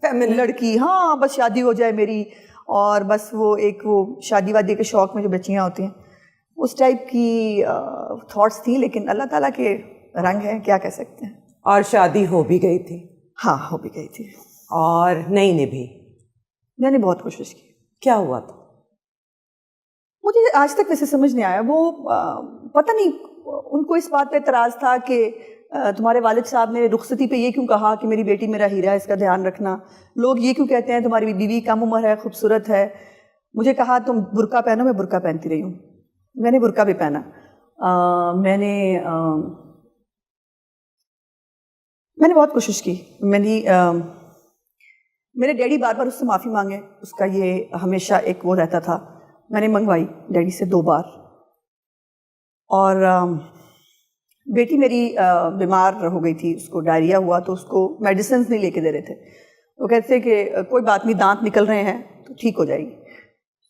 لڑکی, ہاں بس شادی ہو جائے میری, اور بس وہ شادی وادی کے شوق میں جو بچیاں ہوتی ہیں اس ٹائپ کی تھاٹس تھیں. لیکن اللہ تعالیٰ کے رنگ ہیں, کیا کہہ سکتے ہیں. اور شادی ہو بھی گئی تھی؟ ہاں ہو بھی گئی تھی. اور نہیں نبھی؟ میں نے بہت کوشش کی. کیا ہوا تھا؟ مجھے آج تک ویسے سمجھ نہیں آیا. وہ پتہ نہیں ان کو اس بات پہ اعتراض تھا کہ تمہارے والد صاحب نے رخصتی پہ یہ کیوں کہا کہ میری بیٹی میرا ہیرا ہے, اس کا دھیان رکھنا. لوگ یہ کیوں کہتے ہیں تمہاری بیوی کم عمر ہے, خوبصورت ہے. مجھے کہا تم برقع پہنو, میں برقع پہنتی رہی ہوں. میں نے برقع بھی پہنا. میں نے بہت کوشش کی. میرے ڈیڈی بار بار اس سے معافی مانگے, اس کا یہ ہمیشہ ایک وہ رہتا تھا. میں نے منگوائی ڈیڈی سے 2 بار. اور بیٹی میری بیمار ہو گئی تھی, اس کو ڈائریا ہوا, تو اس کو میڈیسنز نہیں لے کے دے رہے تھے. وہ کہتے کہ کوئی بات نہیں, دانت نکل رہے ہیں تو ٹھیک ہو جائے گی.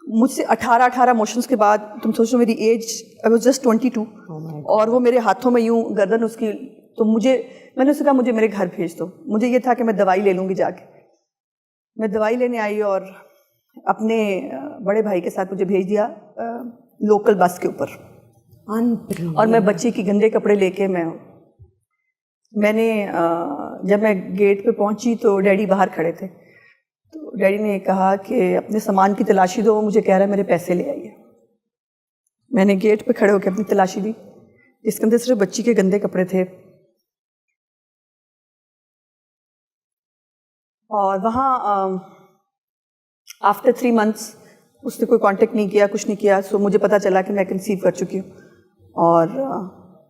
مجھ سے 18 موشنز کے بعد, تم سوچو میری ایج I was just 22, اور وہ میرے ہاتھوں میں یوں گردن اس کی. تو میں نے اسے کہا مجھے میرے گھر بھیج دو. مجھے یہ تھا کہ میں دوائی لے لوں گی جا کے. میں دوائی لینے آئی اور اپنے بڑے بھائی کے ساتھ مجھے بھیج دیا لوکل بس کے اوپر. اور میں بچے کی گندے کپڑے لے کے میں نے جب میں گیٹ پہ پہنچی تو ڈیڈی باہر کھڑے تھے. تو ڈیڈی نے کہا کہ اپنے سامان کی تلاشی دو. مجھے کہہ رہا ہے میرے پیسے لے آئیے. میں نے گیٹ پہ کھڑے ہو کے اپنی تلاشی دی, جس کے اندر صرف بچی کے گندے کپڑے تھے. اور وہاں آفٹر 3 months اس نے کوئی کانٹیکٹ نہیں کیا, کچھ نہیں کیا. سو مجھے پتہ چلا کہ میں کنسیو کر چکی ہوں, اور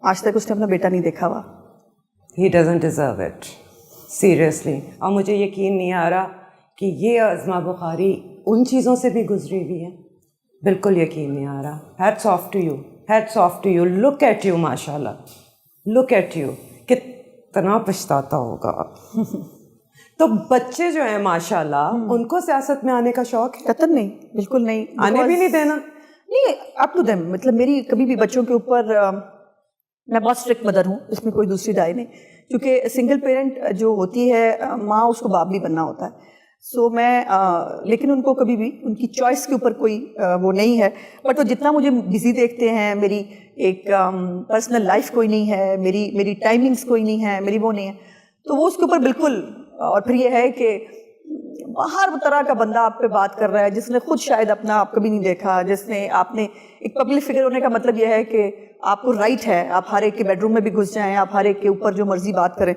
آج تک اس نے اپنا بیٹا نہیں دیکھا ہوا. He doesn't deserve it. Seriously. اور مجھے یقین نہیں آ رہا کہ یہ عظمہ بخاری ان چیزوں سے بھی گزری ہوئی ہے. بالکل یقین نہیں آ رہا. Hats off to you. Hats off to you. Look at you, ماشاءاللہ. Look at you. کتنا پچھتاتا ہوگا. تو بچے جو ہیں ماشاءاللہ, ان کو سیاست میں آنے کا شوق ہے؟ قطعاً نہیں, بالکل نہیں. آنے بھی نہیں دینا؟ نہیں, اپ ٹو دیم. مطلب میری کبھی بھی بچوں کے اوپر, میں بہت اسٹرکٹ مدر ہوں, اس میں کوئی دوسری رائے نہیں. کیونکہ سنگل پیرنٹ جو ہوتی ہے ماں, اس کو باپ بھی بننا ہوتا ہے. سو میں لیکن ان کو کبھی بھی ان کی چوائس کے اوپر کوئی وہ نہیں ہے. بٹ وہ جتنا مجھے بزی دیکھتے ہیں, میری ایک پرسنل لائف کوئی نہیں ہے, میری ٹائمنگس کوئی نہیں ہے, میری وہ نہیں ہے, تو وہ اس کے اوپر بالکل. اور پھر یہ ہے کہ ہر طرح کا بندہ آپ پہ بات کر رہا ہے, جس نے خود شاید اپنا آپ کبھی نہیں دیکھا, جس نے آپ نے ایک پبلک فگر ہونے کا مطلب یہ ہے کہ آپ کو رائٹ ہے, آپ ہر ایک کے بیڈ روم میں بھی گھس جائیں, آپ ہر ایک کے اوپر جو مرضی بات کریں.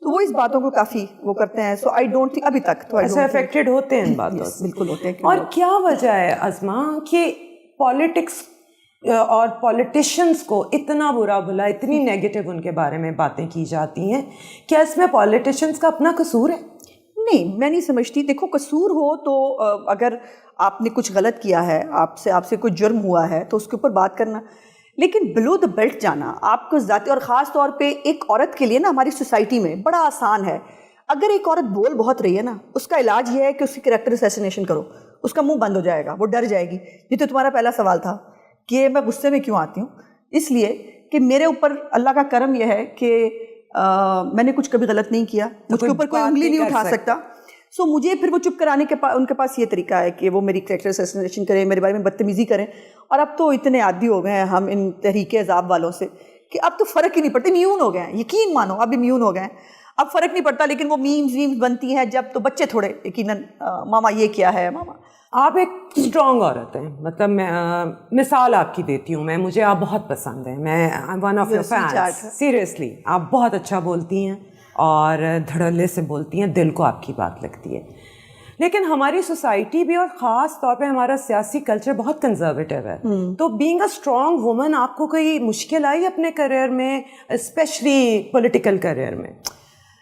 تو وہ اس باتوں کو کافی وہ کرتے ہیں. سو آئی ڈونٹ تھنک ابھی تک تو ایسا افیکٹڈ ہوتے ہیں ان باتوں سے. بالکل ہوتے ہیں. اور کیا وجہ ہے عظمہ کہ پالیٹکس اور پولیٹیشینس کو اتنا برا بھلا, اتنی نیگیٹو ان کے بارے میں باتیں کی جاتی ہیں؟ کیا اس میں پولیٹیشینس کا اپنا قصور ہے؟ نہیں, میں نہیں سمجھتی. دیکھو, قصور ہو تو اگر آپ نے کچھ غلط کیا ہے, آپ سے کوئی جرم ہوا ہے, تو اس کے اوپر بات کرنا. لیکن بلو دا بیلٹ جانا آپ کو ذاتی, اور خاص طور پہ ایک عورت کے لیے نا, ہماری سوسائٹی میں بڑا آسان ہے. اگر ایک عورت بول بہت رہی ہے نا, اس کا علاج یہ ہے کہ اس کی کریکٹر اسیسینیشن کرو. اس کا منہ بند ہو جائے گا, وہ ڈر جائے گی. یہ تو تمہارا پہلا سوال تھا کہ میں غصے میں کیوں آتی ہوں. اس لیے کہ میرے اوپر اللہ کا کرم یہ ہے کہ میں نے کچھ کبھی غلط نہیں کیا, مجھ کے اوپر کوئی انگلی نہیں اٹھا سکتا. سو مجھے پھر وہ چپ کرانے کے ان کے پاس یہ طریقہ ہے کہ وہ میری کریکٹر اسیسینیشن کریں, میرے بارے میں بدتمیزی کریں. اور اب تو اتنے عادی ہو گئے ہیں ہم ان تحریک عذاب والوں سے کہ اب تو فرق ہی نہیں پڑتا. امیون ہو گئے ہیں, یقین مانو, اب امیون ہو گئے ہیں. اب فرق نہیں پڑتا. لیکن وہ میمز بنتی ہیں جب, تو بچے تھوڑے یقیناً ماما یہ کیا ہے, ماما. آپ ایک اسٹرانگ عورت ہیں, مطلب میں مثال آپ کی دیتی ہوں. مجھے آپ بہت پسند ہیں. میں one of your fans. Seriously آپ بہت اچھا بولتی ہیں اور دھڑلے سے بولتی ہیں, دل کو آپ کی بات لگتی ہے. لیکن ہماری سوسائٹی بھی, اور خاص طور پہ ہمارا سیاسی کلچر بہت کنزرویٹیو ہے. تو بینگ اے اسٹرانگ وومن, آپ کو کوئی مشکل آئی اپنے کریئر میں, اسپیشلی پولیٹیکل کریئر میں؟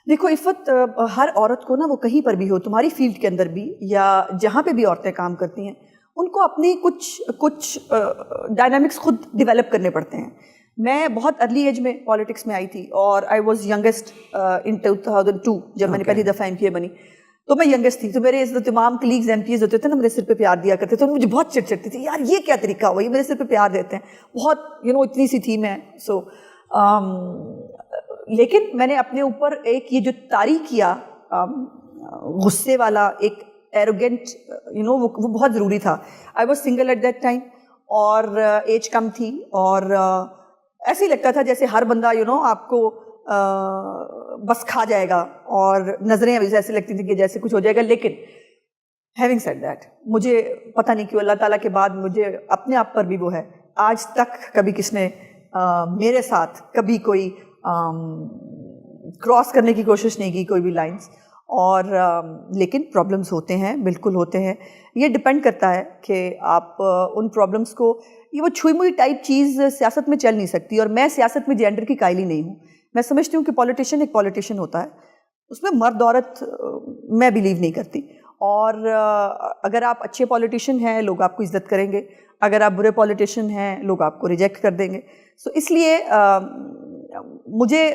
دیکھو عفت, ہر عورت کو نا, وہ کہیں پر بھی ہو, تمہاری فیلڈ کے اندر بھی یا جہاں پہ بھی عورتیں کام کرتی ہیں, ان کو اپنی کچھ ڈائنامکس خود ڈیولپ کرنے پڑتے ہیں. میں بہت ارلی ایج میں پالیٹکس میں آئی تھی, اور آئی واز ینگسٹ ان 2002 جب میں نے پہلی دفعہ ایم پی اے بنی. تو میں ینگسٹ تھی. تو میرے تمام کلیگز ایم پی ایز ہوتے تھے نا, میرے سر پہ پیار دیا کرتے تھے. مجھے بہت چڑچڑتی تھی, یار یہ کیا طریقہ ہوا, یہ میرے سر پہ پیار دیتے ہیں. بہت اتنی سی تھی میں. سو لیکن میں نے اپنے اوپر ایک یہ جو طاری کیا غصے والا, ایک ایروگینٹ, وہ بہت ضروری تھا. I was single at that time, اور ایج کم تھی, اور ایسے ہی لگتا تھا جیسے ہر بندہ آپ کو بس کھا جائے گا, اور نظریں ایسے لگتی تھیں کہ جیسے کچھ ہو جائے گا. لیکن ہیونگ سیڈ دیٹ, مجھے پتہ نہیں کیوں اللہ تعالیٰ کے بعد مجھے اپنے آپ پر بھی وہ ہے, آج تک کبھی کس نے میرے ساتھ کبھی کوئی کراس کرنے کی کوشش نہیں کی, کوئی بھی لائنس. اور لیکن پرابلمس ہوتے ہیں, بالکل ہوتے ہیں. یہ ڈپینڈ کرتا ہے کہ آپ ان پرابلمس کو, یہ وہ چھوئی موئی ٹائپ چیز سیاست میں چل نہیں سکتی. اور میں سیاست میں جینڈر کی قائل ہی نہیں ہوں. میں سمجھتی ہوں کہ پولیٹیشین ایک پولیٹیشین ہوتا ہے, اس میں مرد عورت میں بلیو نہیں کرتی. اور اگر آپ اچھے پولیٹیشین ہیں لوگ آپ کو عزت کریں گے, اگر آپ برے پولیٹیشین ہیں لوگ آپ کو ریجیکٹ کر دیں گے. سو اس لیے مجھے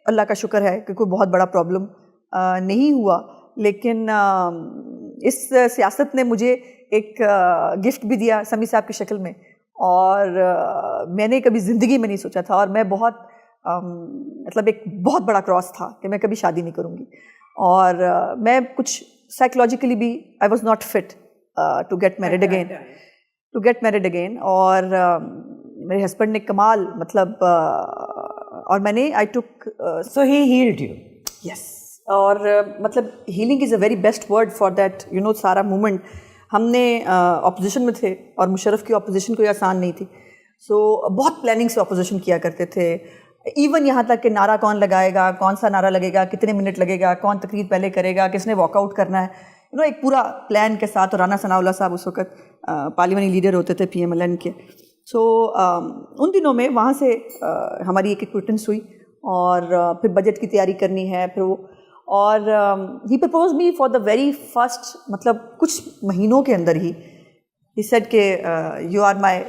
اللہ کا شکر ہے کہ کوئی بہت بڑا پرابلم نہیں ہوا. لیکن اس سیاست نے مجھے ایک گفٹ بھی دیا سمیع صاحب کی شکل میں, اور میں نے کبھی زندگی میں نہیں سوچا تھا, اور میں بہت مطلب ایک بہت بڑا کراس تھا کہ میں کبھی شادی نہیں کروں گی. اور میں کچھ سائیکولوجیکلی بھی I was not fit to get married again. اور میرے ہسبینڈ نے کمال مطلب, اور میں نے آئی ٹک, سو ہی ہیلڈ یو. یس, اور مطلب healing is a very best word for that. سارا مومنٹ ہم نے اپوزیشن میں تھے, اور مشرف کی اپوزیشن کوئی آسان نہیں تھی. سو بہت پلاننگ سے اپوزیشن کیا کرتے تھے, ایون یہاں تک کہ نعرہ کون لگائے گا, کون سا نعرہ لگے گا, کتنے منٹ لگے گا, کون تقریر پہلے کرے گا, کس نے واک آؤٹ کرنا ہے, ایک پورا پلان کے ساتھ. اور رانا ثناء اللہ صاحب اس وقت پارلیمانی لیڈر ہوتے تھے PMLN کے. سو ان دنوں میں وہاں سے ہماری ایک ایکوٹنس ہوئی, اور پھر بجٹ کی تیاری کرنی ہے پھر وہ. اور he propose me for the very first, مطلب کچھ مہینوں کے اندر ہی سیڈ کہ یو آر مائی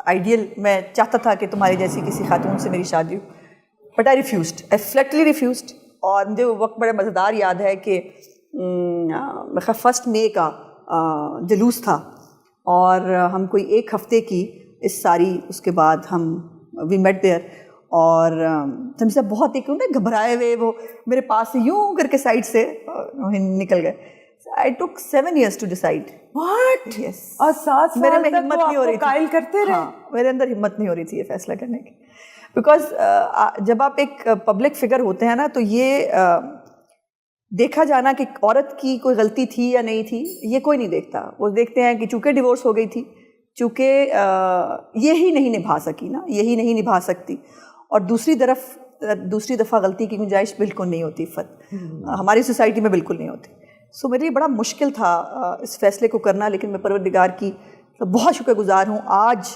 آئیڈیل. میں چاہتا تھا کہ تمہاری جیسی کسی خاتون سے میری شادی ہو, but I refused, I flatly refused. اور مجھے وہ وقت بڑے مزیدار یاد ہے کہ 1 مئی کا جلوس تھا, اور ہم کوئی 1 ہفتے کی اس ساری, اس کے بعد ہم وی میٹ دیئر. اور ہم سب بہت ایک گھبرائے ہوئے, وہ میرے پاس سے یوں کر کے سائڈ سے نکل گئے. I took 7 years to decide. What? Yes. اور 7 میرے سال میں تک ہمت وہ نہیں ہو آپ رہی کو تھی. قائل کرتے رہے. ہاں, میرے اندر ہمت نہیں ہو رہی تھی یہ فیصلہ کرنے کی. بیکاز جب آپ ایک پبلک فگر ہوتے ہیں نا, تو یہ دیکھا جانا کہ عورت کی کوئی غلطی تھی یا نہیں تھی, یہ کوئی نہیں دیکھتا. وہ دیکھتے ہیں کہ چونکہ ڈیورس ہو گئی تھی, چونکہ یہی نہیں نبھا سکی نا, یہی نہیں نبھا سکتی. اور دوسری دفعہ غلطی کی گنجائش بالکل نہیں ہوتی. ہماری سوسائٹی میں بالکل نہیں ہوتی. سو میرے لیے بڑا مشکل تھا اس فیصلے کو کرنا, لیکن میں پروردگار کی بہت شکر گزار ہوں. آج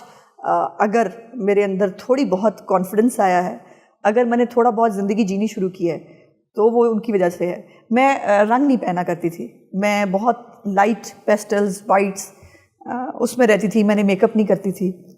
اگر میرے اندر تھوڑی بہت کانفیڈنس آیا ہے, اگر میں نے تھوڑا بہت زندگی جینی شروع کی ہے, تو وہ ان کی وجہ سے ہے. میں رنگ نہیں پہنا کرتی تھی, میں بہت لائٹ پیسٹلز, وائٹس اس میں رہتی تھی. میں نے میک اپ نہیں کرتی تھی.